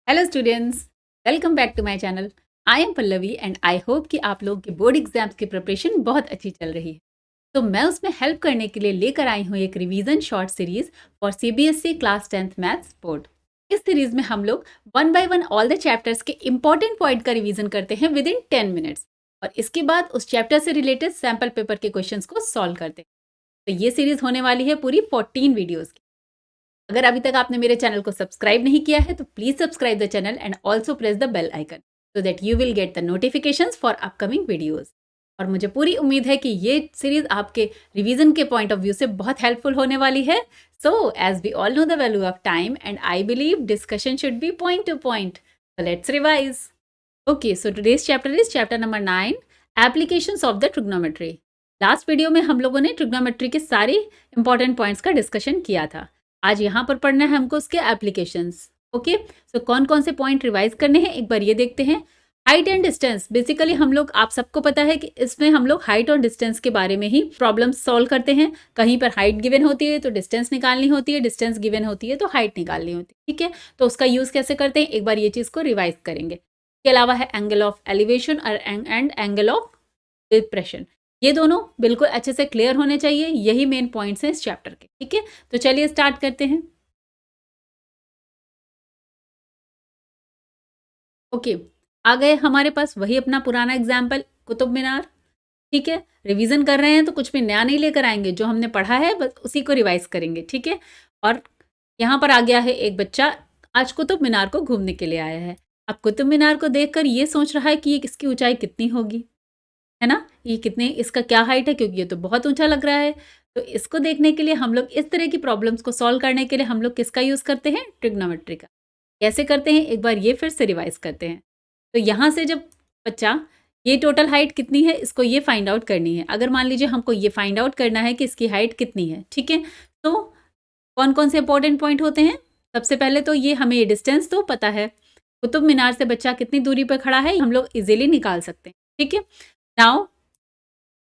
Hello students, welcome back to my channel. I am Pallavi and I hope कि आप लोगों के बोर्ड एग्जाम्स की प्रिपरेशन बहुत अच्छी चल रही है। तो मैं उसमें हेल्प करने के लिए लेकर आई हूँ एक revision short series for CBSE class 10th maths board. इस सीरीज में हम लोग one by one all the chapters के इंपॉर्टेंट पॉइंट का रिवीजन करते हैं विद इन 10 मिनट्स और इसके बाद उस चैप्टर से रिलेटेड सैम्पल पेपर के क्वेश्चंस को सॉल्व करते हैं। तो ये सीरीज होने वाली है पूरी 14 वीडियोज़ की। अगर अभी तक आपने मेरे चैनल को सब्सक्राइब नहीं किया है तो please subscribe the channel and also press the bell icon so that you will get the notifications for upcoming videos. और मुझे पूरी उम्मीद है कि ये सीरीज आपके रिवीजन के पॉइंट ऑफ व्यू से बहुत हेल्पफुल होने वाली है। So as we all know the value of time and I believe discussion should be point to point, so let's revise. Okay, so today's chapter is chapter number 9, applications of the trigonometry. Last video में हम लोगों ने trigonometry के सारे important points का discussion किया था। आज यहाँ पर पढ़ना है हमको उसके एप्लीकेशंस। ओके, सो कौन कौन से पॉइंट रिवाइज करने हैं एक बार ये देखते हैं। हाइट एंड डिस्टेंस, बेसिकली हम लोग, आप सबको पता है कि इसमें हम लोग हाइट और डिस्टेंस के बारे में ही प्रॉब्लम्स सॉल्व करते हैं। कहीं पर हाइट गिवन होती है तो डिस्टेंस निकालनी होती है, डिस्टेंस गिवन होती है तो हाइट निकालनी होती है। ठीक है, तो उसका यूज़ कैसे करते हैं एक बार ये चीज़ को रिवाइज करेंगे। इसके अलावा है angle of elevation and angle of depression. ये दोनों बिल्कुल अच्छे से क्लियर होने चाहिए, यही मेन पॉइंट्स हैं इस चैप्टर के। ठीक है, तो चलिए स्टार्ट करते हैं। ओके, आ गए हमारे पास वही अपना पुराना एग्जाम्पल, कुतुब मीनार। ठीक है, रिवीजन कर रहे हैं तो कुछ भी नया नहीं लेकर आएंगे, जो हमने पढ़ा है बस उसी को रिवाइज करेंगे। ठीक है, और यहाँ पर आ गया है एक बच्चा, आज कुतुब मीनार को घूमने के लिए आया है। अब कुतुब मीनार को देखकर ये सोच रहा है कि ये इसकी ऊंचाई कितनी होगी, है ना, ये कितने, इसका क्या हाइट है, क्योंकि ये तो बहुत ऊंचा लग रहा है। तो इसको देखने के लिए हम लोग, इस तरह की प्रॉब्लम्स को सॉल्व करने के लिए हम लोग किसका यूज़ करते हैं, ट्रिग्नोमेट्री का। कैसे करते हैं एक बार ये फिर से रिवाइज करते हैं। तो यहाँ से जब बच्चा, ये टोटल हाइट कितनी है इसको ये फाइंड आउट करनी है। अगर मान लीजिए हमको ये फाइंड आउट करना है कि इसकी हाइट कितनी है, ठीक है, तो कौन कौन से इंपॉर्टेंट पॉइंट होते हैं। सबसे पहले तो ये हमें ये डिस्टेंस तो पता है, कुतुब मीनार से बच्चा कितनी दूरी पर खड़ा है हम लोग इजीली निकाल सकते हैं। ठीक है, नाउ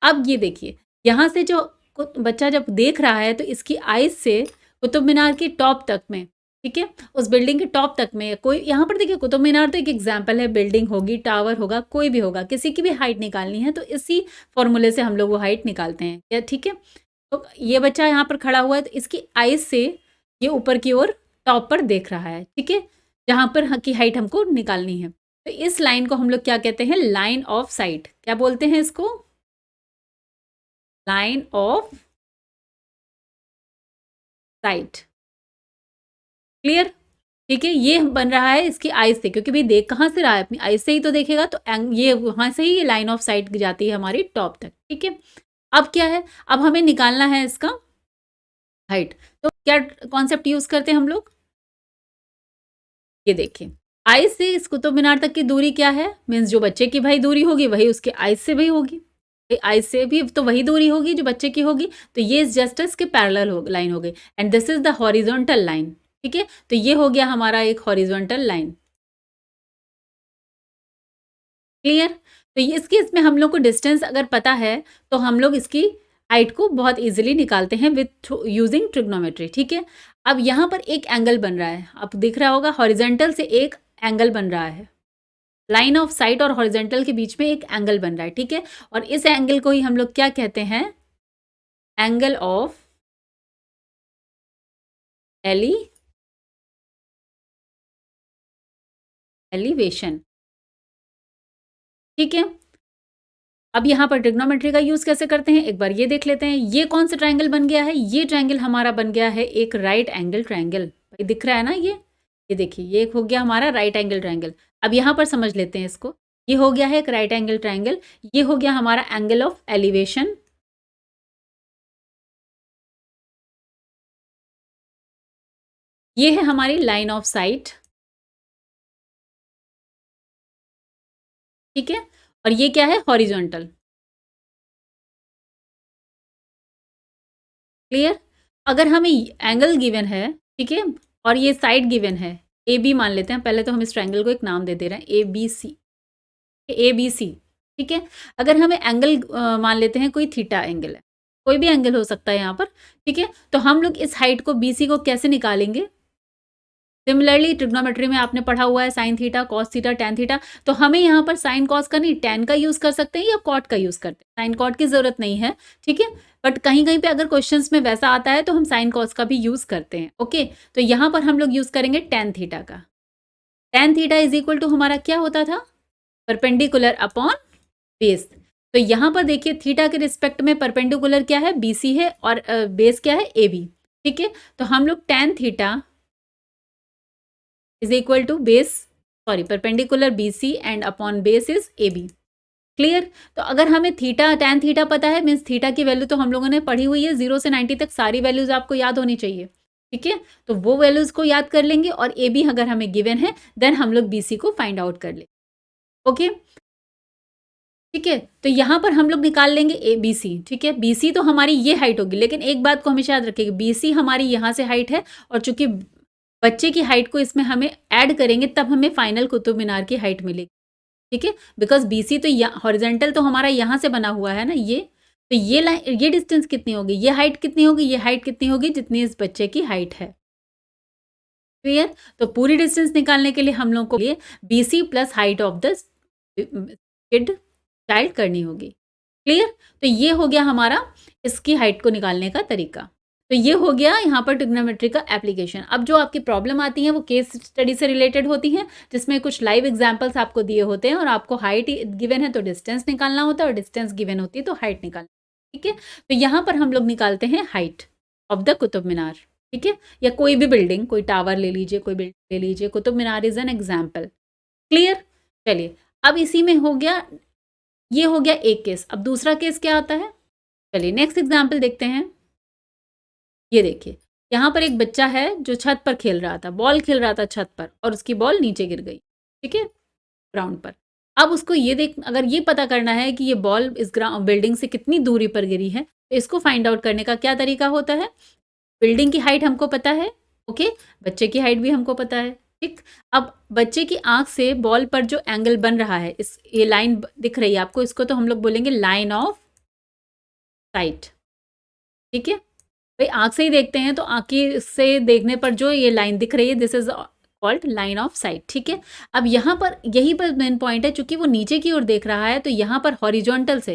अब ये देखिए, यहाँ से जो बच्चा जब देख रहा है तो इसकी आइज से कुतुब मीनार के टॉप तक में, ठीक है, उस बिल्डिंग के टॉप तक में, कोई यहाँ पर देखिए कुतुब मीनार तो एक एग्जाम्पल है, बिल्डिंग होगी, टावर होगा, कोई भी होगा, किसी की भी हाइट निकालनी है तो इसी फॉर्मूले से हम लोग वो हाइट निकालते हैं क्या। ठीक है, तो ये बच्चा यहाँ पर खड़ा हुआ है तो इसकी आइज से ये ऊपर की ओर टॉप पर देख रहा है। ठीक है, जहाँ पर की हाइट हमको निकालनी है, तो इस लाइन को हम लोग क्या कहते हैं, लाइन ऑफ साइट। क्या बोलते हैं इसको, लाइन ऑफ साइट। क्लियर, ठीक है, ये बन रहा है इसकी आइज से, क्योंकि भाई देख कहाँ से रहा है, अपनी आइज से ही तो देखेगा, तो ये वहां से ही ये लाइन ऑफ साइट जाती है हमारी टॉप तक। ठीक है, अब क्या है, अब हमें निकालना है इसका हाइट। तो क्या कॉन्सेप्ट यूज करते हैं हम लोग, ये देखिए, आइज से इस कुतुब मीनार तक की दूरी क्या है, मीन्स जो बच्चे की भाई दूरी होगी वही उसके आइज से भी होगी, आइज से भी तो वही दूरी होगी जो बच्चे की होगी। तो ये जस्ट इसके पैरेलल लाइन हो गई and this is the horizontal line. ठीक है, तो ये हो गया हमारा एक हॉरिजॉन्टल लाइन। क्लियर, तो ये इसकी, इसमें हम लोग को डिस्टेंस अगर पता है तो हम लोग इसकी हाइट को बहुत इजीली निकालते हैं विथ यूजिंग ट्रिग्नोमेट्री। ठीक है, अब यहाँ पर एक एंगल बन रहा है, आपको दिख रहा होगा, हॉरिजॉन्टल से एक एंगल बन रहा है, लाइन ऑफ साइट और हॉरिजॉन्टल के बीच में एक एंगल बन रहा है। ठीक है, और इस एंगल को ही हम लोग क्या कहते हैं, एंगल ऑफ एलिवेशन। ठीक है, अब यहाँ पर ट्रिग्नोमेट्री का यूज कैसे करते हैं एक बार ये देख लेते हैं। ये कौन सा ट्रायंगल बन गया है, ये ट्रायंगल हमारा बन गया है एक राइट एंगल ट्रायंगल, भाई दिख रहा है ना, ये देखिए, ये एक हो गया हमारा राइट एंगल ट्रायंगल। अब यहाँ पर समझ लेते हैं इसको, ये हो गया है एक राइट एंगल ट्रायंगल, ये हो गया हमारा एंगल ऑफ एलिवेशन, ये है हमारी लाइन ऑफ साइट। ठीक है, और ये क्या है, हॉरिजॉन्टल। क्लियर, अगर हमें एंगल गिवन है, ठीक है, और ये साइड गिवन है, ए बी मान लेते हैं, पहले तो हम इस ट्रायंगल को एक नाम दे रहे हैं, A B C, A B C. ठीक है, अगर हमें एंगल मान लेते हैं, कोई थीटा एंगल है, कोई भी एंगल हो सकता है यहाँ पर। ठीक है, तो हम लोग इस हाइट को बी सी को कैसे निकालेंगे, सिमिलरली ट्रिग्नोमेट्री में आपने पढ़ा हुआ है sine theta, cos theta, tan theta, तो हमें यहाँ पर साइन कॉस का नहीं टैन का यूज़ कर सकते हैं या कॉट का यूज़ करते हैं, साइन कॉट की ज़रूरत नहीं है, ठीक है। बट कहीं-कहीं पे अगर क्वेश्चंस में वैसा आता है तो हम साइन कॉस का भी यूज़ करते हैं, ओके। तो यहाँ पर हम लोग यूज़ करेंगे टैन थीटा का। Tan theta is equal to हमारा क्या होता था? Perpendicular upon base. तो यहाँ पर देखिए थीटा के रिस्पेक्ट में परपेंडिकुलर क्या है? BC है और बेस क्या है? AB, ठीक है। तो हम लोग tan theta is equal to base, sorry perpendicular BC and upon base is AB, clear. तो अगर हमें थीटा टैन थीटा पता है मीन्स थीटा की वैल्यू तो हम लोगों ने पढ़ी हुई है, 0 से 90 तक सारी वैल्यूज आपको याद होनी चाहिए, ठीक है। तो वो वैल्यूज को याद कर लेंगे और AB अगर हमें गिवन है देन हम लोग BC को फाइंड आउट कर लेंगे, ओके, ठीक है। तो यहाँ पर हम लोग निकाल लेंगे ABC, ठीक है। BC तो हमारी ये हाइट होगी, लेकिन एक बात को हमेशा याद रखिएगा, BC हमारी यहाँ से हाइट है और चूंकि बच्चे की हाइट को इसमें हमें ऐड करेंगे तब हमें फाइनल कुतुब मीनार की हाइट मिलेगी, ठीक है। बिकॉज BC तो हॉरिजेंटल तो हमारा यहाँ से बना हुआ है ना, ये तो ये लाइन, ये डिस्टेंस कितनी होगी, ये हाइट कितनी होगी, ये हाइट कितनी होगी जितनी इस बच्चे की हाइट है, क्लियर। तो पूरी डिस्टेंस निकालने के लिए हम लोग को लिए BC plus height of the kid child करनी होगी, क्लियर। तो ये हो गया हमारा इसकी हाइट को निकालने का तरीका। तो ये हो गया यहाँ पर ट्रिग्नोमेट्री का एप्लीकेशन। अब जो आपकी प्रॉब्लम आती है वो केस स्टडी से रिलेटेड होती हैं, जिसमें कुछ लाइव एग्जांपल्स आपको दिए होते हैं और आपको हाइट गिवन है तो डिस्टेंस निकालना होता है और डिस्टेंस गिवन होती है तो हाइट निकालना, ठीक है। तो यहाँ पर हम लोग निकालते हैं height of the Qutub Minar, ठीक है, या कोई भी बिल्डिंग, कोई टावर ले लीजिए, कोई बिल्डिंग ले लीजिए, Qutub Minar is an example, clear. चलिए अब इसी में हो गया, ये हो गया एक केस। अब दूसरा केस क्या आता है, चलिए नेक्स्ट एग्जाम्पल देखते हैं। ये देखिए यहाँ पर एक बच्चा है जो छत पर खेल रहा था, बॉल खेल रहा था छत पर और उसकी बॉल नीचे गिर गई, ठीक है, ग्राउंड पर। अब उसको ये देख, अगर ये पता करना है कि ये बॉल इस बिल्डिंग से कितनी दूरी पर गिरी है, तो इसको फाइंड आउट करने का क्या तरीका होता है? बिल्डिंग की हाइट हमको पता है, ओके, बच्चे की हाइट भी हमको पता है, ठीक। अब बच्चे की आंख से बॉल पर जो एंगल बन रहा है, इस ये लाइन दिख रही है आपको, इसको तो हम लोग बोलेंगे लाइन ऑफ साइट, ठीक है। भाई आंख से ही देखते हैं तो आंख से देखने पर जो ये लाइन दिख रही है this is called line of site, ठीक है। अब यहाँ पर यही पर मेन पॉइंट है, चूंकि वो नीचे की ओर देख रहा है तो यहाँ पर हॉरिजॉन्टल से,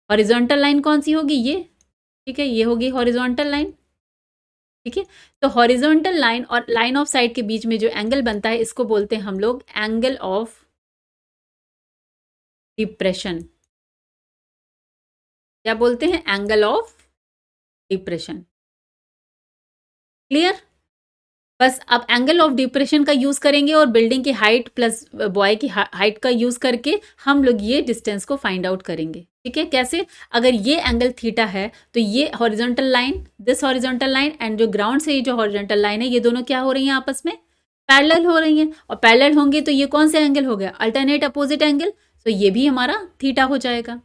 हॉरिजॉन्टल लाइन कौन सी होगी, ये, ठीक है, ये होगी हॉरिजॉन्टल लाइन, ठीक है। तो हॉरिजॉन्टल लाइन और लाइन ऑफ साइट के बीच में जो एंगल बनता है इसको बोलते हैं हम लोग एंगल ऑफ डिप्रेशन। क्या बोलते हैं? Angle of depression, clear. बस अब एंगल ऑफ डिप्रेशन का यूज करेंगे और बिल्डिंग की हाइट प्लस बॉय की हाइट का यूज करके हम लोग ये डिस्टेंस को फाइंड आउट करेंगे, ठीक है। कैसे? अगर ये एंगल थीटा है तो ये horizontal line, this horizontal line and जो ग्राउंड से ये जो हॉरिजॉन्टल लाइन है, ये दोनों क्या हो रही हैं आपस में? पैरेलल हो रही हैं, और पैरेलल होंगे तो ये कौन सा एंगल हो गया? अल्टरनेट अपोजिट एंगल, तो ये भी हमारा थीटा हो जाएगा,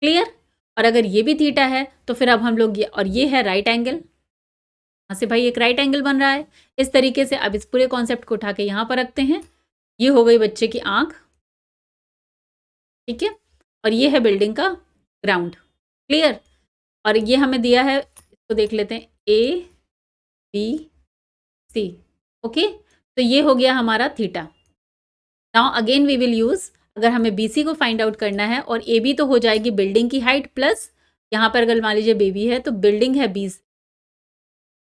क्लियर। और अगर ये भी थीटा है तो फिर अब हम लोग ये, और ये है राइट एंगल, यहाँ से भाई एक राइट एंगल बन रहा है। इस तरीके से अब इस पूरे कॉन्सेप्ट को उठा के यहाँ पर रखते हैं। ये हो गई बच्चे की आंख, ठीक है, और ये है बिल्डिंग का ग्राउंड, क्लियर। और ये हमें दिया है, इसको देख लेते हैं, ABC, ओके। तो ये हो गया हमारा theta. Now again we will use, अगर हमें BC को फाइंड आउट करना है और AB तो हो जाएगी बिल्डिंग की हाइट प्लस, यहाँ पर अगर मान लीजिए बेबी है तो बिल्डिंग है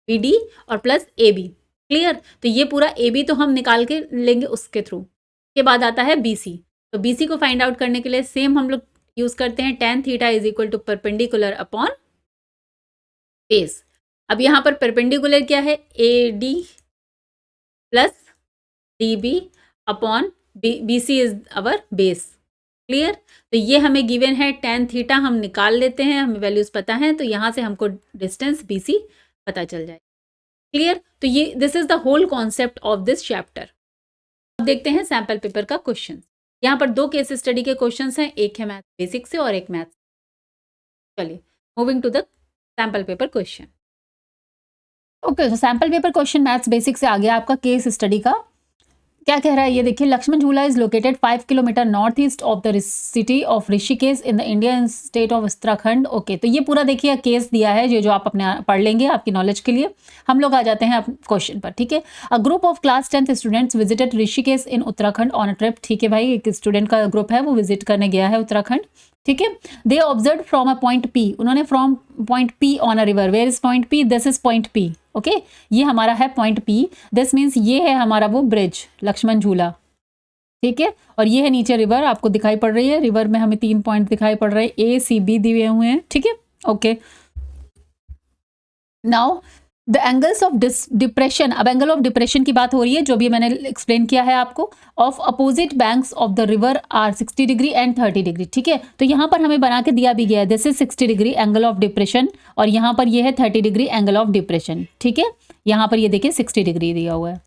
BD और प्लस AB, क्लियर। तो ये पूरा AB तो हम निकाल के लेंगे उसके थ्रू, के बाद आता है BC। तो BC को फाइंड आउट करने के लिए सेम हम लोग यूज करते हैं tan theta is equal to perpendicular upon base. अब यहाँ पर परपेंडिकुलर क्या है? AD plus DB upon BC is our base, clear. तो ये हमें गिवन है tan थीटा, हम निकाल लेते हैं, हमें वैल्यूज पता है, तो यहाँ से हमको डिस्टेंस BC पता चल जाए, क्लियर। तो ये this is the whole concept of this chapter. अब देखते हैं सैंपल पेपर का क्वेश्चन। यहाँ पर दो केस स्टडी के क्वेश्चंस हैं, एक है मैथ बेसिक से और एक मैथ। चलिए moving to the sample paper question. Okay, तो sample paper question maths basic से आ गया आपका केस स्टडी का। क्या कह रहा है ये देखिए, लक्ष्मण झूला is located 5 kilometre north east of the city of Rishikesh in the Indian state of Uttarakhand. Okay, तो ये पूरा देखिए केस दिया है, जो आप अपने पढ़ लेंगे आपकी नॉलेज के लिए। हम लोग आ जाते हैं क्वेश्चन पर, ठीक है। A group of class 10th students visited Rishikesh in Uttarakhand on a trip. ठीक है भाई, एक स्टूडेंट का ग्रुप है, वो विजिट करने गया है उत्तराखंड, ठीक है। They observe from a point P, उन्होंने from point P on a river. Where is point P? This is point P. Okay, ये हमारा है पॉइंट पी। दिस मीन्स ये है हमारा वो ब्रिज, लक्ष्मण झूला, ठीक है। और ये है नीचे रिवर, आपको दिखाई पड़ रही है। रिवर में हमें 3 पॉइंट दिखाई पड़ रहे हैं, ए सी बी दिए हुए हैं, ठीक है। Okay, now the angles of depression. अब एंगल ऑफ डिप्रेशन की बात हो रही है, जो भी मैंने एक्सप्लेन किया है आपको। Of opposite banks of the river are 60 degree and 30 degree, ठीक है। तो यहाँ पर हमें बना के दिया भी गया है, this is 60 degree angle of depression, और यहाँ पर ये है 30 डिग्री एंगल ऑफ डिप्रेशन, ठीक है। यहाँ पर ये देखिए 60 डिग्री दिया हुआ है,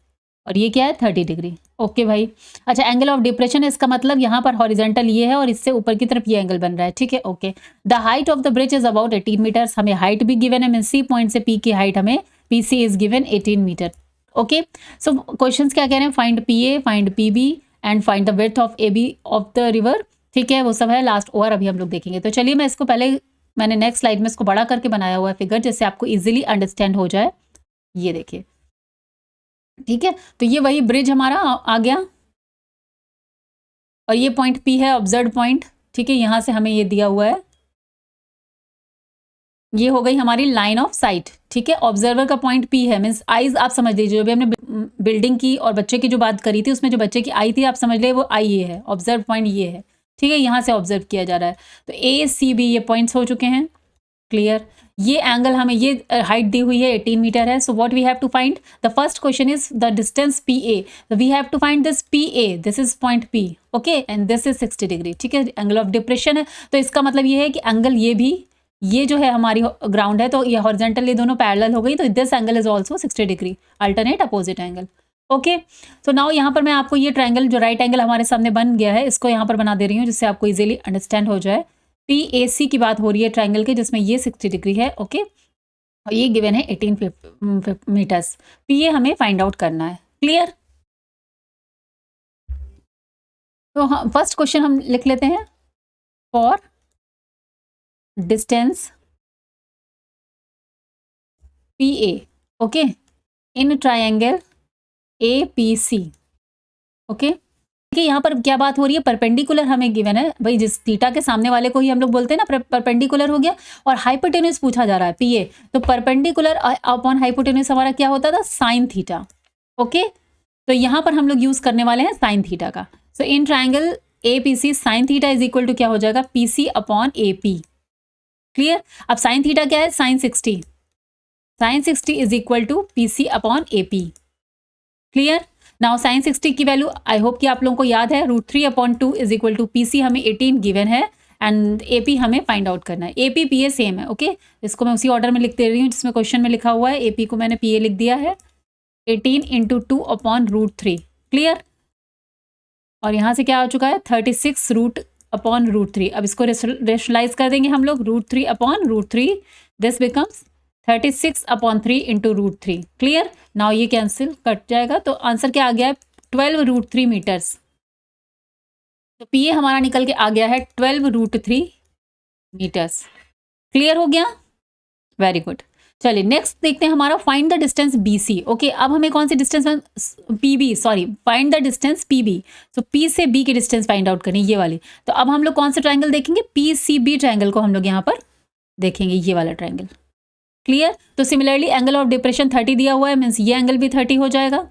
और ये क्या है 30 डिग्री। ओके भाई, अच्छा, एंगल ऑफ डिप्रेशन, इसका मतलब यहाँ पर हॉरिजेंटल ये है और इससे ऊपर की तरफ ये एंगल बन रहा है, ठीक है। Okay, the height of the bridge is about 18 metres. हमें हाइट भी गिवन है, मीन सी पॉइंट से पी की हाइट हमें P C is given 18 metre. Okay, so questions क्या कह रहे हैं? Find P A, find P B and find the width of A B of the river, ठीक है। वो सब है लास्ट ओवर, अभी हम लोग देखेंगे। तो चलिए, मैं इसको पहले मैंने नेक्स्ट स्लाइड में इसको बड़ा करके बनाया हुआ है फिगर, जिससे आपको इजिली अंडरस्टैंड हो जाए। ये देखिए, ठीक है। तो ये वही ब्रिज हमारा आ गया, और ये पॉइंट पी है, ऑब्जर्व पॉइंट, ठीक है। यहां से हमें ये दिया हुआ है, ये हो गई हमारी लाइन ऑफ साइट, ठीक है। ऑब्जर्वर का पॉइंट पी है, मीन्स आईज आप समझ लीजिए। जो भी हमने बिल्डिंग की और बच्चे की जो बात करी थी, उसमें जो बच्चे की आई थी, आप समझ ले वो आई ये है, ऑब्जर्व पॉइंट ये है, ठीक है। यहाँ से ऑब्जर्व किया जा रहा है। तो ए सी बी ये पॉइंट्स हो चुके हैं, क्लियर। ये एंगल हमें, ये हाइट दी हुई है 18 मीटर है। So what we have to find? The first question is the distance P A. We have to find this P A, this is point P, okay, and this is 60 degree, ठीक है। Angle of depression है, तो इसका मतलब ये है कि angle ये भी, ये जो है हमारी ग्राउंड है, तो ये हॉरिजॉन्टल, ये दोनों पैरेलल हो गई, तो this angle is also 60 degree, alternate opposite angle. Okay, तो नाउ यहाँ पर मैं आपको ये ट्रायंगल, जो राइट एंगल हमारे सामने बन गया है, इसको यहाँ पर बना दे रही हूँ, जिससे आपको इजीली अंडरस्टैंड हो जाए। पी ए सी की बात हो रही है ट्रायंगल के, जिसमें ये 60 डिग्री है, ओके, और ये गिवन है 18 मीटर्स। पी ए हमें फाइंड आउट करना है, क्लियर। तो हाँ, फर्स्ट क्वेश्चन हम लिख लेते हैं। For distance P A, okay, in triangle A P C, okay. देखिए यहाँ पर क्या बात हो रही है, परपेंडिकुलर हमें गिवन है भाई, जिस थीटा के सामने वाले को ही हम लोग बोलते हैं ना परपेंडिकुलर हो गया, और हाइपोटेन्यूज पूछा जा रहा है पी ए, तो परपेंडिकुलर अपॉन हाइपोटेन्यूज हमारा क्या होता था? Sine theta, okay. तो यहाँ पर हम लोग यूज करने वाले हैं साइन थीटा का। So in triangle A P C, sine theta is equal to क्या हो जाएगा? P C upon A P, clear. अब साइन थीटा क्या है? Sine 60, sine 60 is equal to P C upon A P, clear. Now sine 60 की value आई hope कि आप लोगों को याद है, √3/2 is equal to P C हमें 18 गिवन है, एंड ए पी हमें फाइंड आउट करना है। A P P A same है, ओके। इसको मैं उसी ऑर्डर में लिख दे रही हूँ जिसमें क्वेश्चन में लिखा हुआ है। ए पी को मैंने पी ए लिख दिया है, 18 × 2/√3, क्लियर। और यहाँ से क्या हो चुका है? 36√/√3। अब इसको रेशनलाइज कर देंगे हम लोग, √3/√3, दिस बिकम्स 36/3 × √3, क्लियर। नाउ ये कैंसिल कट जाएगा, तो आंसर क्या आ गया है? 12√3 मीटर्स। तो पी ए हमारा निकल के आ गया है 12√3 मीटर्स, क्लियर हो गया, वेरी गुड। चलिए नेक्स्ट देखते हैं हमारा, find the distance B C, okay. अब हमें कौन सी distance, P B, sorry, find the distance P B. So P से बी की डिस्टेंस फाइंड आउट करनी, ये वाली। तो अब हम लोग कौन सा ट्राइंगल देखेंगे? पी सी बी ट्राइंगल को हम लोग यहाँ पर देखेंगे, ये वाला ट्राइंगल, क्लियर। तो सिमिलरली एंगल ऑफ डिप्रेशन 30 दिया हुआ है, मीन्स ये एंगल भी 30 हो जाएगा,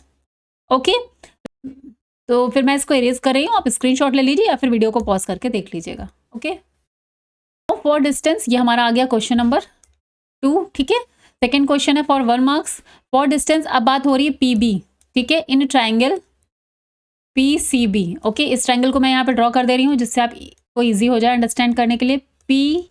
ओके। तो फिर मैं इसको इरेज कर रही हूँ, आप स्क्रीनशॉट ले लीजिए या फिर वीडियो को पॉज करके देख लीजिएगा, ओके। फॉर डिस्टेंस, ये हमारा आ गया क्वेश्चन नंबर 2, ठीक है। सेकेंड क्वेश्चन है फॉर 1 मार्क्स, फॉर डिस्टेंस, अब बात हो रही है पी बी, ठीक है, in triangle P C B, okay. इस ट्राइंगल को मैं यहाँ पे ड्रॉ कर दे रही हूँ, जिससे आपको ईजी हो जाए अंडरस्टैंड करने के लिए। P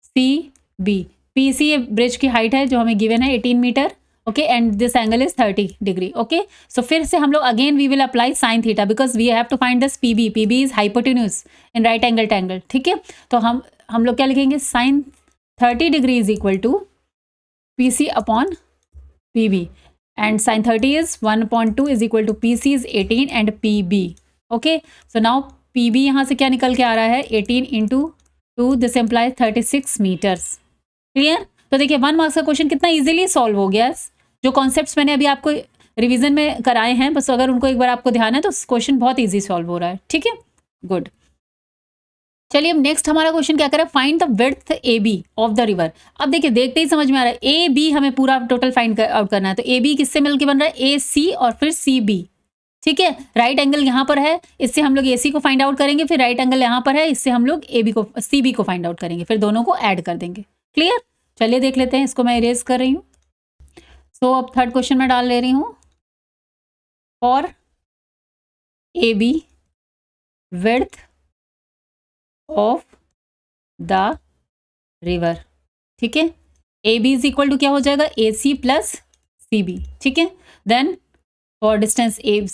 C B, P C ये ब्रिज की हाइट है जो हमें गिवन है 18 metre, okay, and this angle is 30 degree, okay. So फिर से हम लोग again we will apply sine theta, because we have to find this P B. P B is hypotenuse in right angle triangle, ठीक है। तो हम लोग क्या लिखेंगे? Sine 30 degree is equal to P C upon P B, and sin 30 is 1/2 is equal to PC is 18 and PB. Okay, so now PB यहाँ से क्या निकल के आ रहा है 18 into 2, this implies 36 metres. Clear. तो देखिए 1 मार्क्स का क्वेश्चन कितना इजीली सॉल्व हो गया. जो कॉन्सेप्ट्स मैंने अभी आपको रिवीजन में कराए हैं बस अगर उनको एक बार आपको ध्यान है तो क्वेश्चन बहुत ईजी सॉल्व हो रहा है. ठीक है, गुड. चलिए अब नेक्स्ट हमारा क्वेश्चन क्या कर रहा है, find the width A B of the river. अब देखिए देखते ही समझ में आ रहा है ए बी हमें पूरा टोटल फाइंड आउट करना है. तो ए बी किससे मिलकर बन रहा है, ए सी और फिर सी बी. ठीक है, राइट एंगल यहाँ पर है, इससे हम लोग ए सी को फाइंड आउट करेंगे. फिर राइट एंगल यहाँ पर है, इससे हम लोग ए बी को सी बी को फाइंड आउट करेंगे. फिर दोनों को ऐड कर देंगे. क्लियर. चलिए देख लेते हैं, इसको मैं इरेज कर रही हूँ. सो अब थर्ड क्वेश्चन में डाल ले रही हूँ. For A B width of the river. ठीक है, A B is equal to क्या हो जाएगा, ए सी प्लस सी बी. ठीक है, then for distance A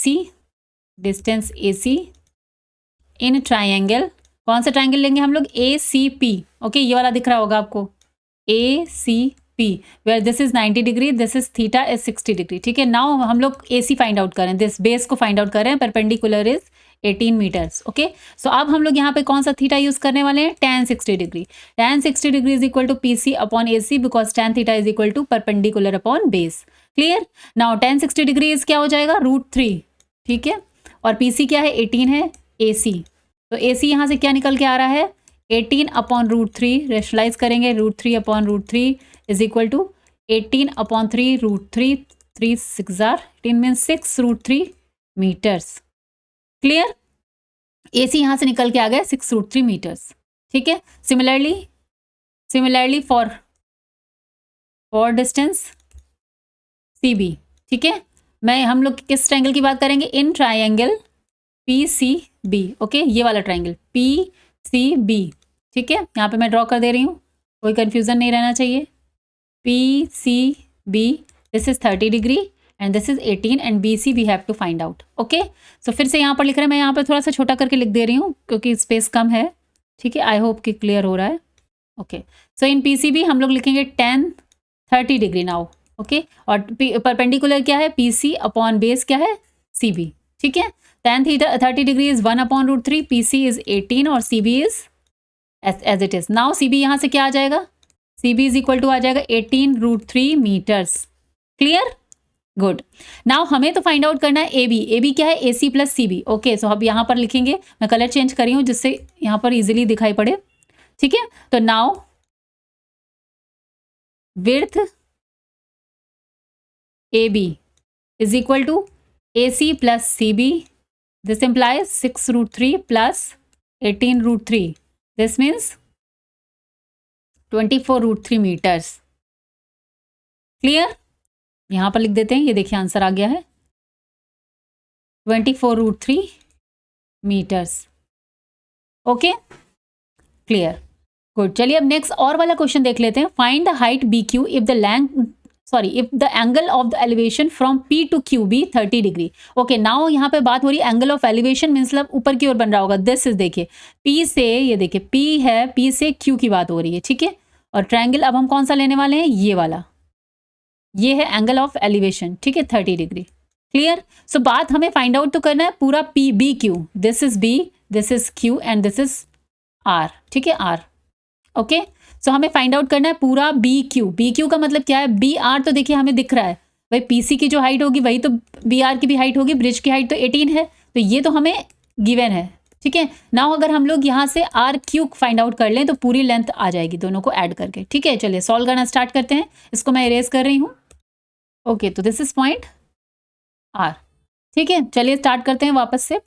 C in triangle. कौन सा ट्राइंगल लेंगे हम लोग, ए सी पी. ओके, ये वाला दिख रहा होगा आपको, A C P, where this is 90 degree, this is theta is 60 degree. ठीक है, नाउ हम लोग ए सी फाइंड आउट करें, दिस बेस को फाइंड आउट कर रहे हैं. Perpendicular is 18 metres. Okay, so अब हम लोग यहाँ पे कौन सा थीटा यूज करने वाले हैं, tan 60 degree. tan 60 degree is equal to P C upon A C because tan theta is equal to perpendicular upon base. Clear. Now tan 60 degree is क्या हो जाएगा, √3. ठीक है, और पी सी क्या है, 18 है, ए सी. तो ए सी यहाँ से क्या निकल के आ रहा है, 18 अपॉन √3. रेशनलाइज करेंगे, √3 upon √3 is equal to 18 upon 3 √3. 3 6 18 means 6 √3 metres. Clear. A C यहाँ से निकल के आ गया 6 √3 मीटर्स. ठीक है, similarly for distance C B. ठीक है, हम लोग किस ट्राइंगल की बात करेंगे, in triangle P C B. Okay, ये वाला ट्राइंगल पी सी बी. ठीक है, यहाँ पे मैं ड्रॉ कर दे रही हूँ, कोई कंफ्यूजन नहीं रहना चाहिए. P C B, this is 30 degree and this is 18 and B C we have to find out. Okay, so फिर से यहाँ पर लिख रहे हैं, मैं यहाँ पर थोड़ा सा छोटा करके लिख दे रही हूँ क्योंकि स्पेस कम है. ठीक है, आई होप कि क्लियर हो रहा है. Okay, so in P C B हम लोग लिखेंगे tan 30 डिग्री नाउ. ओके, और परपेंडिकुलर क्या है, पी सी अपॉन बेस क्या है, सी बी. ठीक है, tan 30 degree is 1 upon √3, P C is 18 और C B is as it is. Now C B यहाँ से क्या आ जाएगा, C B is equal to आ जाएगा 18 √3 मीटर्स. Clear, good. नाउ हमें तो फाइंड आउट करना है ए बी. ए बी क्या है, A C plus C B. Okay, so अब यहाँ पर लिखेंगे, मैं कलर चेंज करी हूँ जिससे यहाँ पर इजीली दिखाई पड़े. ठीक है, तो now width A B is equal to A C plus C B. This implies 6 √3 plus 18 √3. This means 24 √3 metres. Clear. यहाँ पर लिख देते हैं, ये देखिए आंसर आ गया है 24 √3 मीटर्स. Okay, clear, good. चलिए अब नेक्स्ट और वाला क्वेश्चन देख लेते हैं. Find the height B Q if the angle of the elevation from P to Q be 30 degree. Okay, now यहाँ पे बात हो रही है एंगल ऑफ एलिवेशन मीन्स मतलब ऊपर की ओर बन रहा होगा. दिस इज देखिए पी से, ये देखिए पी है, पी से क्यू की बात हो रही है. ठीक है, और ट्रायंगल अब हम कौन सा लेने वाले हैं, ये वाला, ये है एंगल ऑफ एलिवेशन. ठीक है, 30 डिग्री. क्लियर. सो बात हमें फाइंड आउट तो करना है पूरा P B Q. This is B, this is Q and this is R. ठीक है, आर. ओके, सो हमें फाइंड आउट करना है पूरा बी क्यू. बी क्यू का मतलब क्या है, बी आर तो देखिए हमें दिख रहा है, भाई पी सी की जो हाइट होगी वही तो बी आर की भी हाइट होगी. ब्रिज की हाइट तो 18 है, तो ये तो हमें गिवन है. ठीक है, नाउ अगर हम लोग यहाँ से आर क्यू फाइंड आउट कर लें तो पूरी लेंथ आ जाएगी दोनों को ऐड करके. ठीक है, चलिए सॉल्व करना स्टार्ट करते हैं. इसको मैं इरेज कर रही हूँ. ओके, तो दिस इज पॉइंट आर. ठीक है, चलिए स्टार्ट करते हैं वापस से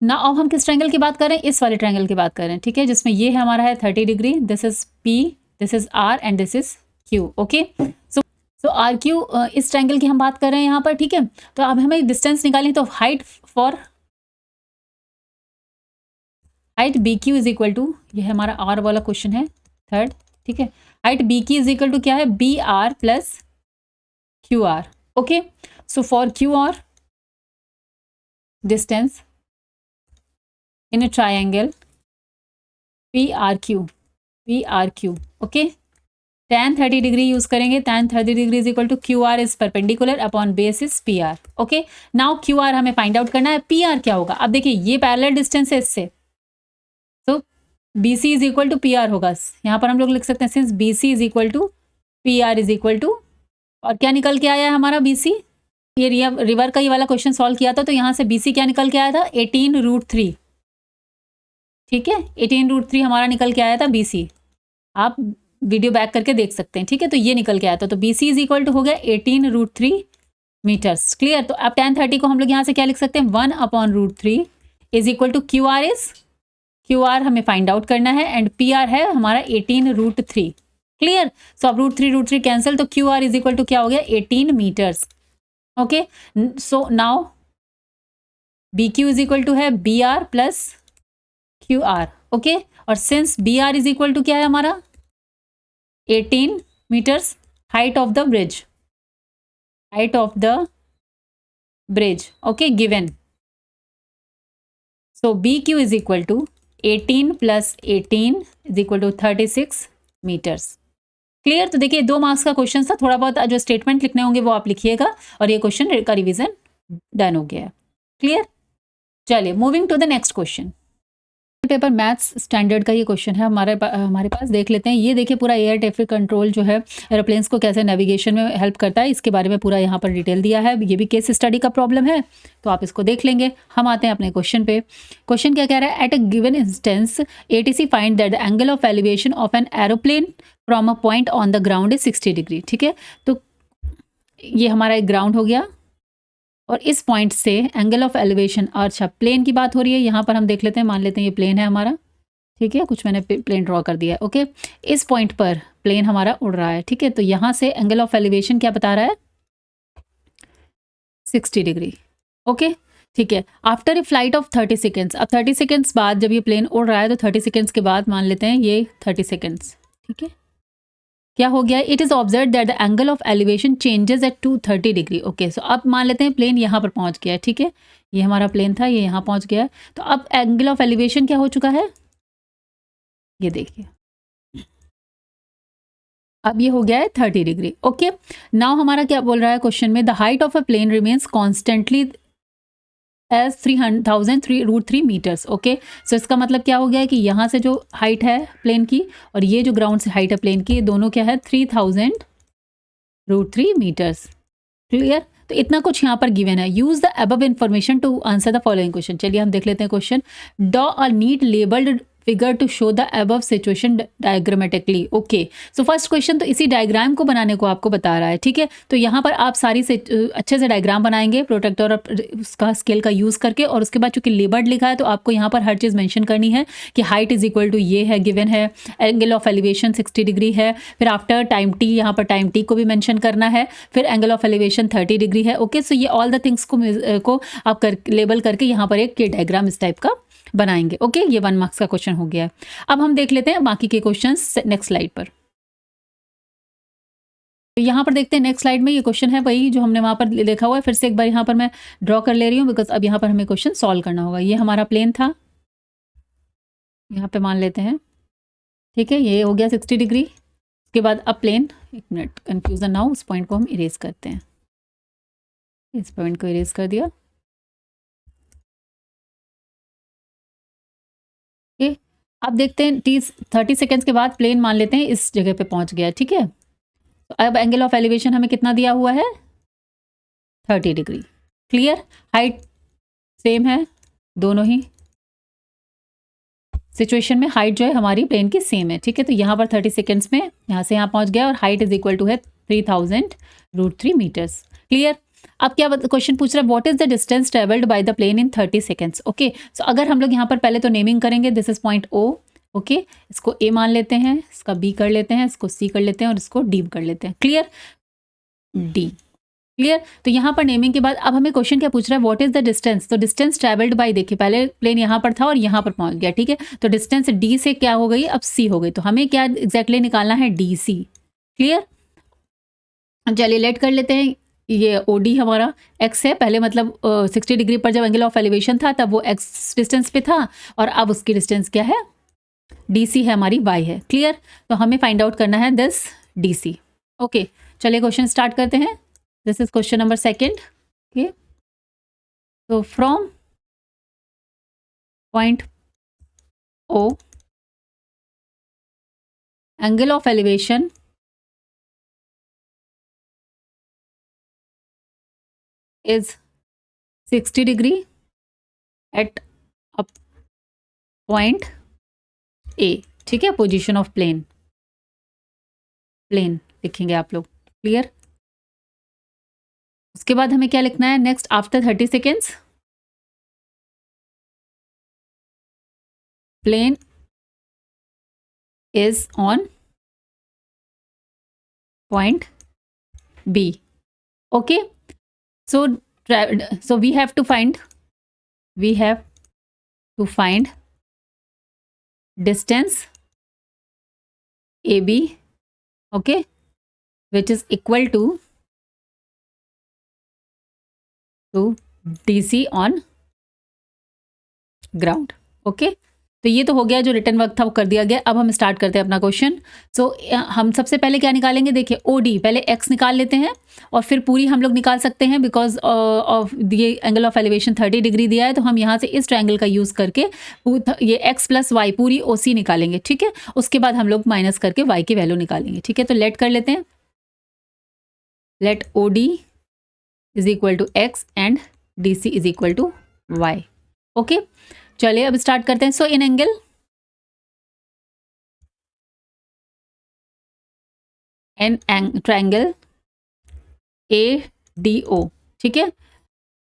ना. अब हम किस ट्रायंगल की बात कर रहे हैं, इस वाले ट्रायंगल की बात कर रहे हैं. ठीक है, जिसमें ये है हमारा है 30 degree. This is P, this is R and this is Q. Okay, so R Q इस ट्रायंगल की हम बात कर रहे हैं यहाँ पर. ठीक है, तो अब हमें डिस्टेंस निकालनी, तो height B Q is equal to, ये हमारा आर वाला क्वेश्चन है थर्ड. ठीक है, height B Q is equal to क्या है, B R plus Q R. Okay, so for Q R distance in a triangle PRQ. Okay, tan 30 degree use करेंगे। tan 30 degree is equal to Q R is perpendicular upon base is P R. Okay, now Q R हमें find out करना है, P R क्या होगा। अब देखिए ये parallel distance है इससे, तो B C is equal to P R होगा। यहाँ पर हम लोग लिख सकते हैं since B C is equal to P R is equal to, और क्या निकल के आया है हमारा बी सी, ये रिवर का ये वाला क्वेश्चन सॉल्व किया था तो यहाँ से बी सी क्या निकल के आया था 18√3। ठीक है, 18√3 हमारा निकल के आया था बी सी, आप वीडियो बैक करके देख सकते हैं। ठीक है, तो ये निकल के आया था, तो B C is equal to हो गया 18√3 मीटर्स। क्लियर, तो अब tan 30 को हम लोग यहाँ से क्या लिख सकते हैं 1/√3 is equal to Q R is, Q R हमें फाइंड आउट करना है एंड पी आर है हमारा 18√3। क्लियर, सो अब √3 कैंसिल, तो Q R is equal to क्या हो गया 18 metres. Okay, so now B Q is equal to है B R plus Q R. Okay, और since B R is equal to क्या है हमारा 18 metres, height of the bridge, height of the bridge, okay given, so B Q is equal to 18 plus 18 is equal to 36 metres. Clear, तो देखिए 2 marks का question था, थोड़ा बहुत जो स्टेटमेंट लिखने होंगे वो आप लिखिएगा और ये क्वेश्चन का रिवीजन डन हो गया। क्लियर, चलिए moving to the next question. Paper maths standard का ये क्वेश्चन है हमारे पास, देख लेते हैं। ये देखिए पूरा एयर ट्रैफिक कंट्रोल जो है एरोप्लेन्स को कैसे नेविगेशन में हेल्प करता है, इसके बारे में पूरा यहाँ पर डिटेल दिया है। ये भी केस स्टडी का प्रॉब्लम है तो आप इसको देख लेंगे। हम आते हैं अपने क्वेश्चन पे। क्वेश्चन क्या कह रहा है, at a given instance ATC find that the angle of elevation of an aeroplane from a point on the ground is 60 degree. ठीक है, तो ये हमारा एक ग्राउंड हो गया और इस पॉइंट से एंगल ऑफ एलिवेशन, अच्छा प्लेन की बात हो रही है, यहाँ पर हम देख लेते हैं, मान लेते हैं ये प्लेन है हमारा। ठीक है, कुछ मैंने प्लेन ड्रॉ कर दिया है। ओके, इस पॉइंट पर प्लेन हमारा उड़ रहा है। ठीक है, तो यहाँ से एंगल ऑफ एलिवेशन क्या बता रहा है 60 डिग्री। ओके, ठीक है, after a flight of 30 seconds, अब 30 सेकेंड्स बाद जब ये प्लेन उड़ रहा है तो 30 सेकेंड्स के बाद मान लेते हैं ये 30 सेकेंड्स। ठीक है, क्या हो गया, it is observe that the angle of elevation changes at 230 degree. Okay, so अब मान लेते हैं प्लेन यहाँ पर पहुंच गया है। ठीक है, ये हमारा प्लेन था, ये यहाँ पहुंच गया है, तो अब एंगल ऑफ एलिवेशन क्या हो चुका है, ये देखिए अब ये हो गया है 30 डिग्री। ओके, नाउ हमारा क्या बोल रहा है क्वेश्चन में, the height of a plane remains constantly as 300,3 metres. Okay, so इसका मतलब क्या हो गया है कि यहाँ से जो हाइट है प्लेन की और ये जो ग्राउंड से हाइट है प्लेन की, ये दोनों क्या है 3,000√3 मीटर्स। क्लियर, तो इतना कुछ यहाँ पर गिवन है। Use the above information to answer the following question. चलिए हम देख लेते हैं question. Draw a neat labelled figure to show the above situation diagrammatically. Okay, so first question तो इसी डायग्राम को बनाने को आपको बता रहा है। ठीक है, तो यहाँ पर आप सारी से अच्छे से डायग्राम बनाएंगे प्रोटेक्टर और उसका स्केल का यूज करके, और उसके बाद चूंकि लेबल्ड लिखा है तो आपको यहाँ पर हर चीज़ मेंशन करनी है कि हाइट इज इक्वल टू ये है गिवन है, एंगल ऑफ एलिवेशन 60 डिग्री है, फिर आफ्टर टाइम टी यहाँ पर टाइम टी को भी मेंशन करना है, फिर एंगल ऑफ एलिवेशन 30 डिग्री है। ओके, सो ये ऑल द थिंग्स को आप लेबल करके यहाँ पर एक डायग्राम इस टाइप का बनाएंगे। ओके, ये 1 मार्क्स का क्वेश्चन हो गया है। अब हम देख लेते हैं बाकी के क्वेश्चंस नेक्स्ट स्लाइड पर। तो यहाँ पर देखते हैं नेक्स्ट स्लाइड में ये क्वेश्चन है वही जो हमने वहाँ पर लिखा हुआ है। फिर से एक बार यहाँ पर मैं ड्रॉ कर ले रही हूँ बिकॉज अब यहाँ पर हमें क्वेश्चन सॉल्व करना होगा। ये हमारा प्लेन था, यहाँ पे मान लेते हैं। ठीक है, ये हो गया 60 डिग्री। उसके बाद अब प्लेन, एक मिनट कन्फ्यूजन ना हो, उस पॉइंट को हम इरेज करते हैं। इस पॉइंट को इरेज कर दिया। ओके, अब देखते हैं 30 सेकेंड्स के बाद प्लेन मान लेते हैं इस जगह पे पहुंच गया। ठीक है, तो अब एंगल ऑफ एलिवेशन हमें कितना दिया हुआ है 30 डिग्री। क्लियर, हाइट सेम है, दोनों ही सिचुएशन में हाइट जो है हमारी प्लेन की सेम है। ठीक है, तो यहाँ पर 30 सेकेंड्स में यहाँ से यहाँ पहुंच गया और हाइट इज इक्वल टू है 3,000√3 मीटर्स। क्लियर, अब क्या क्वेश्चन पूछ रहा है, what is the distance travelled by the plane in 30 seconds. Okay, so अगर हम लोग यहाँ पर पहले तो नेमिंग करेंगे, this is point O. Okay, इसको ए मान लेते हैं, इसका बी कर लेते हैं, इसको सी कर लेते हैं और इसको डी कर लेते हैं। Clear, D. क्लियर, तो यहाँ पर नेमिंग के बाद अब हमें क्वेश्चन क्या पूछ रहा है, व्हाट इज द डिस्टेंस। तो डिस्टेंस ट्रेवल्ड बाय, देखिए पहले प्लेन यहाँ पर था और यहाँ पर पहुंच गया। ठीक है, तो डिस्टेंस डी से क्या हो गई अब सी हो गई, तो हमें क्या एग्जैक्टली निकालना है डी सी। क्लियर, चलिए लेट कर लेते हैं। ये ओ डी हमारा एक्स है, पहले मतलब 60 डिग्री पर जब एंगल ऑफ एलिवेशन था तब वो एक्स डिस्टेंस पे था और अब उसकी डिस्टेंस क्या है डी सी है, हमारी वाई है। क्लियर, तो हमें फाइंड आउट करना है दिस DC. ओके, चलिए क्वेश्चन स्टार्ट करते हैं. This is question number second. Okay, so from point O, angle of elevation is 60 degree at a point A. ठीक है, पोजीशन ऑफ प्लेन लिखेंगे आप लोग. क्लियर. उसके बाद हमें क्या लिखना है next after 30 seconds. Plane is on point B. Okay, so we have to find distance AB, okay, which is equal to DC on ground. Okay, तो ये तो हो गया, जो रिटर्न वर्क था वो कर दिया गया. अब हम स्टार्ट करते हैं अपना क्वेश्चन. सो हम सबसे पहले क्या निकालेंगे, देखिए OD, पहले x निकाल लेते हैं और फिर पूरी हम लोग निकाल सकते हैं बिकॉज ऑफ ये एंगल ऑफ एलिवेशन 30 डिग्री दिया है. तो हम यहाँ से इस ट्रायंगल का यूज़ करके ये x + y पूरी OC निकालेंगे. ठीक है, उसके बाद हम लोग माइनस करके y की वैल्यू निकालेंगे. ठीक है, तो लेट कर लेते हैं. Let OD is equal to x and DC is equal to y. Okay, चलिए अब स्टार्ट करते हैं. So in angle triangle ADO. ठीक है,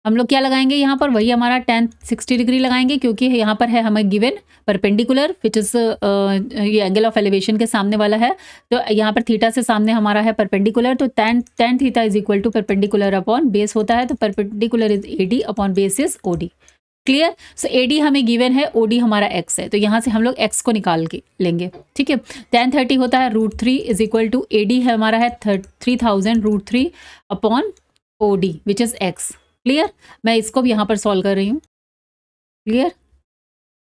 हम लोग क्या लगाएंगे यहाँ पर, वही हमारा tan 60 डिग्री लगाएंगे क्योंकि यहाँ पर है हमें गिवन परपेंडिकुलर विच इज ये एंगल ऑफ एलिवेशन के सामने वाला है. तो यहाँ पर थीटा से सामने हमारा है परपेंडिकुलर, तो tan theta is equal to perpendicular upon base होता है, तो perpendicular is AD upon base is OD. Clear. So AD हमें गिवन है, OD हमारा x है, तो यहाँ से हम लोग x को निकाल के लेंगे. ठीक है, tan 30 होता है √3 इज इक्वल टू AD है हमारा है 3000 √3 upon OD which is x. Clear. मैं इसको भी यहाँ पर सॉल्व कर रही हूँ. क्लियर.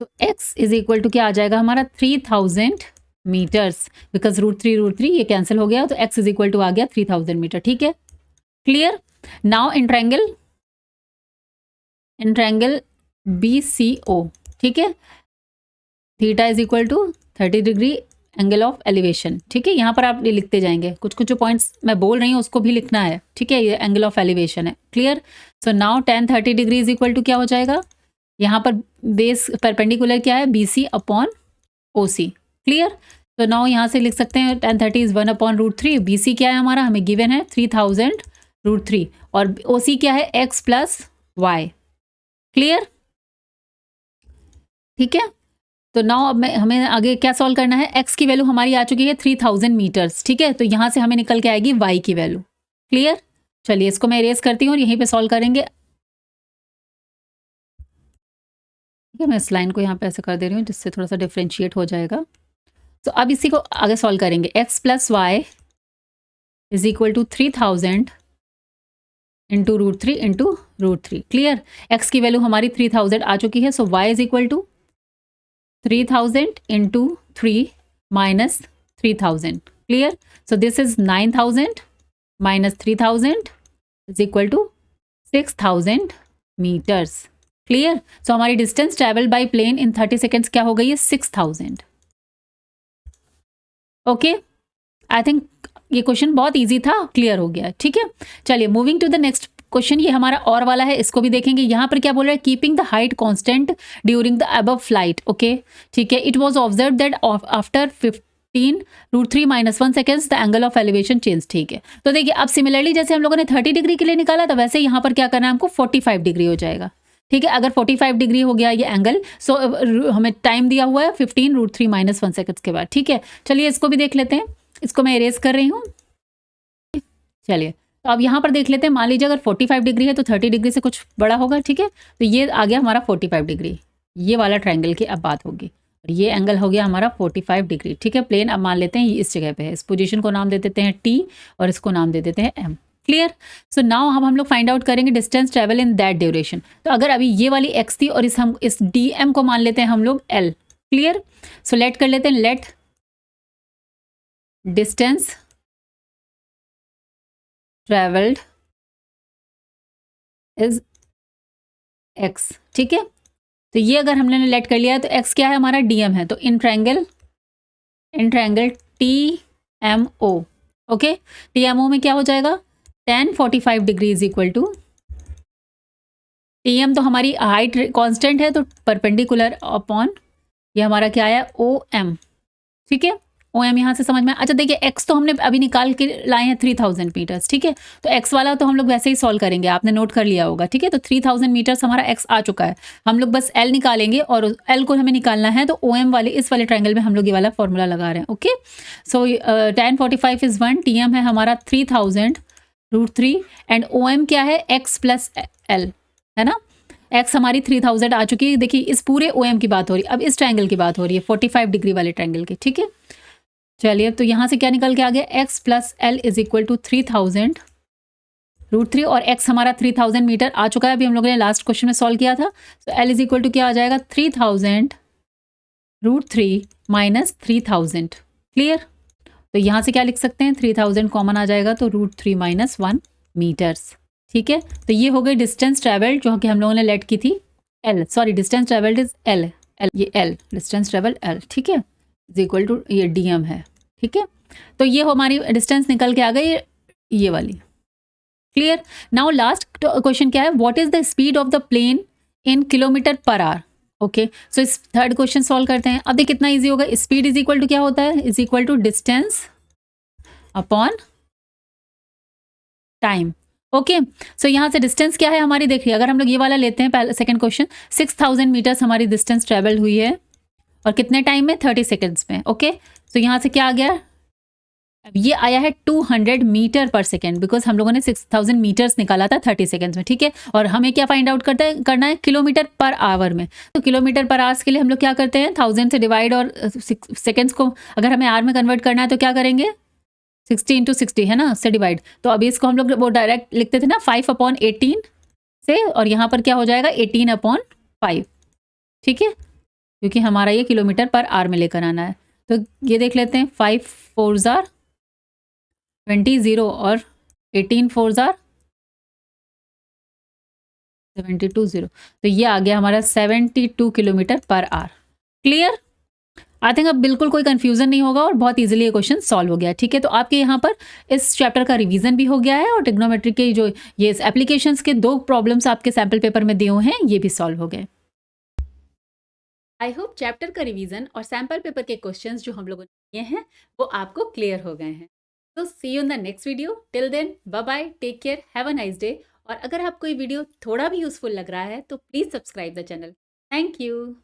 तो x इज इक्वल टू क्या आ जाएगा हमारा 3000 मीटर्स, बिकॉज √3 ये कैंसिल हो गया, तो x इज इक्वल टू आ गया 3000 मीटर. ठीक है, clear. Now in triangle BCO. ठीक है, theta is equal to 30 degree angle of elevation. ठीक है, यहाँ पर आप लिखते जाएंगे, कुछ जो पॉइंट्स मैं बोल रही हूँ उसको भी लिखना है. ठीक है, ये एंगल ऑफ एलिवेशन है. Clear. So now tan 30 degree is equal to क्या हो जाएगा, यहाँ पर बेस परपेंडिकुलर क्या है BC अपॉन OC. क्लियर. तो नाउ यहाँ से लिख सकते हैं tan 30 इज 1 अपॉन √3. BC क्या है हमारा, हमें गिवन है 3000 √3 और OC क्या है x + y. क्लियर. ठीक है, तो नाउ अब हमें आगे क्या सॉल्व करना है. x की वैल्यू हमारी आ चुकी है 3000 मीटर्स. ठीक है, तो यहाँ से हमें निकल के आएगी y की वैल्यू. क्लियर. चलिए इसको मैं इरेज करती हूँ और यहीं पे सॉल्व करेंगे. ठीक है, मैं इस लाइन को यहाँ पे ऐसे कर दे रही हूँ जिससे थोड़ा सा डिफ्रेंशिएट हो जाएगा. तो अब इसी को आगे सॉल्व करेंगे. x + y is equal to 3000 into √3. Clear. x की वैल्यू हमारी 3000 आ चुकी है, so y is equal to 3000 into 3 minus 3000. Clear. So this is 9000 minus 3000 is equal to 6000 meters. Clear. So हमारी distance travel by plane in 30 seconds क्या हो गई है 6000. Okay. I think ये क्वेश्चन बहुत इजी था, क्लियर हो गया. ठीक है, चलिए moving to the next question. ये हमारा और वाला है, इसको भी देखेंगे. यहाँ पर क्या बोल रहा है, keeping the height constant during the above flight. Okay, ठीक है. It was observe that after 15 √3 - 1 seconds the angle of elevation change. ठीक है, तो देखिए अब सिमिलरली जैसे हम लोगों ने 30 डिग्री के लिए निकाला था, वैसे यहाँ पर क्या करना है हमको 45 डिग्री हो जाएगा. ठीक है, अगर 45 डिग्री हो गया ये एंगल, सो हमें टाइम दिया हुआ है 15 √3 - 1 सेकेंड्स के बाद. ठीक है, चलिए इसको भी देख लेते हैं. इसको मैं इरेज कर रही हूँ. चलिए, तो अब यहाँ पर देख लेते हैं. मान लीजिए अगर 45 डिग्री है तो 30 डिग्री से कुछ बड़ा होगा. ठीक है, तो ये आ गया हमारा 45 डिग्री. ये वाला ट्रायंगल की अब बात होगी. और ये एंगल हो गया हमारा 45 डिग्री. ठीक है, प्लेन अब मान लेते हैं ये इस जगह पे है. इस पोजीशन को नाम दे देते हैं T और इसको नाम दे देते हैं M. क्लियर. सो नाउ हम लोग फाइंड आउट करेंगे distance travel in that duration. तो अगर अभी ये वाली x थी और इस DM को मान लेते हैं हम लोग L. क्लियर. सो लेट कर लेते हैं, let distance travelled is x, ठीक है। तो ये अगर हमने लेट कर लिया है तो एक्स क्या है हमारा, डीएम है। तो in triangle T M O, okay, T M O में क्या हो जाएगा, tan 45 degree is equal to, T M तो हमारी हाइट कांस्टेंट है तो परपेंडिकुलर अपॉन, ये हमारा क्या आया, ओ एम, ठीक है। ओ एम यहाँ से समझ में, अच्छा देखिए एक्स तो हमने अभी निकाल के लाए हैं 3000 मीटर्स, ठीक है। तो एक्स वाला तो हम लोग वैसे ही सॉल्व करेंगे, आपने नोट कर लिया होगा, ठीक है। तो 3000 मीटर्स हमारा एक्स आ चुका है, हम लोग बस एल निकालेंगे और एल को हमें निकालना है। तो ओ एम वाले इस वाले ट्रायंगल में हम लोग ये वाला फॉर्मूला लगा रहे हैं, okay. So tan 45 is 1, T M है हमारा 3000√3 एंड ओ एम क्या है, एक्स प्लस एल, है ना। एक्स हमारी 3000 आ चुकी है। देखिए इस पूरे ओ एम की बात हो रही है, अब इस ट्रायंगल की बात हो रही है 45 डिग्री वाले ट्रायंगल की, ठीक है। चलिए तो यहाँ से क्या निकल के आ गया, x plus L is equal to 3000√3 और एक्स हमारा 3000 मीटर आ चुका है, अभी हम लोगों ने लास्ट क्वेश्चन में सॉल्व किया था। तो एल इज इक्वल टू क्या आ जाएगा, 3000√3 माइनस 3000, क्लियर। तो यहाँ से क्या लिख सकते हैं, 3000 कॉमन आ जाएगा तो √3 माइनस 1 मीटर्स, ठीक है। तो ये हो गई डिस्टेंस ट्रेवल्ड जो कि हम लोगों ने लेट की थी, L, sorry distance travelled is L, ये एल डिस्टेंस ट्रेवल्ड एल, ठीक है, इज इक्वल टू ये डीएम है, ठीक है। तो ये हमारी डिस्टेंस निकल के आ गई ये वाली, क्लियर। नाउ लास्ट क्वेश्चन क्या है, what is the speed of the plane in kilometre per hour, okay. So इस थर्ड क्वेश्चन सॉल्व करते हैं। अब देखिए कितना इजी होगा, स्पीड इज इक्वल टू क्या होता है, is equal to distance upon time, okay. So यहाँ से डिस्टेंस क्या है हमारी, देखिए अगर हम लोग ये वाला लेते हैं, पहले सेकंड क्वेश्चन, 6000 मीटर्स हमारी डिस्टेंस ट्रेवल हुई है और कितने टाइम में, 30 सेकेंड्स में, ओके। सो यहाँ से क्या आ गया, अब ये आया है 200 मीटर पर सेकेंड, बिकॉज हम लोगों ने 6000 मीटर्स निकाला था 30 सेकेंड्स में, ठीक है। और हमें क्या फाइंड आउट करना है किलोमीटर पर आवर में। तो किलोमीटर पर आवर्स के लिए हम लोग क्या करते हैं, 1000 से डिवाइड और सेकेंड्स को अगर हमें आवर में कन्वर्ट करना है तो क्या करेंगे, 60 × 60 है ना, उससे डिवाइड। तो अभी इसको हम लोग वो डायरेक्ट लिखते थे ना 5/18 से, और यहाँ पर क्या हो जाएगा 18/5, ठीक है, क्योंकि हमारा ये किलोमीटर पर आवर में लेकर आना है। तो ये देख लेते हैं, 5 4s are 20 और 18 4s are 72 तो ये आ गया हमारा 72 kilometre per our, clear. I think अब बिल्कुल कोई कंफ्यूजन नहीं होगा और बहुत इजीली ये क्वेश्चन सॉल्व हो गया, ठीक है। तो आपके यहाँ पर इस चैप्टर का रिवीजन भी हो गया है और ट्रिग्नोमेट्री के जो ये एप्लीकेशंस के 2 प्रॉब्लम्स आपके सैम्पल पेपर में दिए हुए हैं ये भी सॉल्व हो गए। आई होप चैप्टर का रिवीजन और सैम्पल पेपर के क्वेश्चंस जो हम लोगों ने किए हैं वो आपको क्लियर हो गए हैं। तो see you in the next video, till then bye bye, take care, have a nice day. और अगर आपको ये वीडियो थोड़ा भी यूजफुल लग रहा है तो please subscribe the channel. Thank you.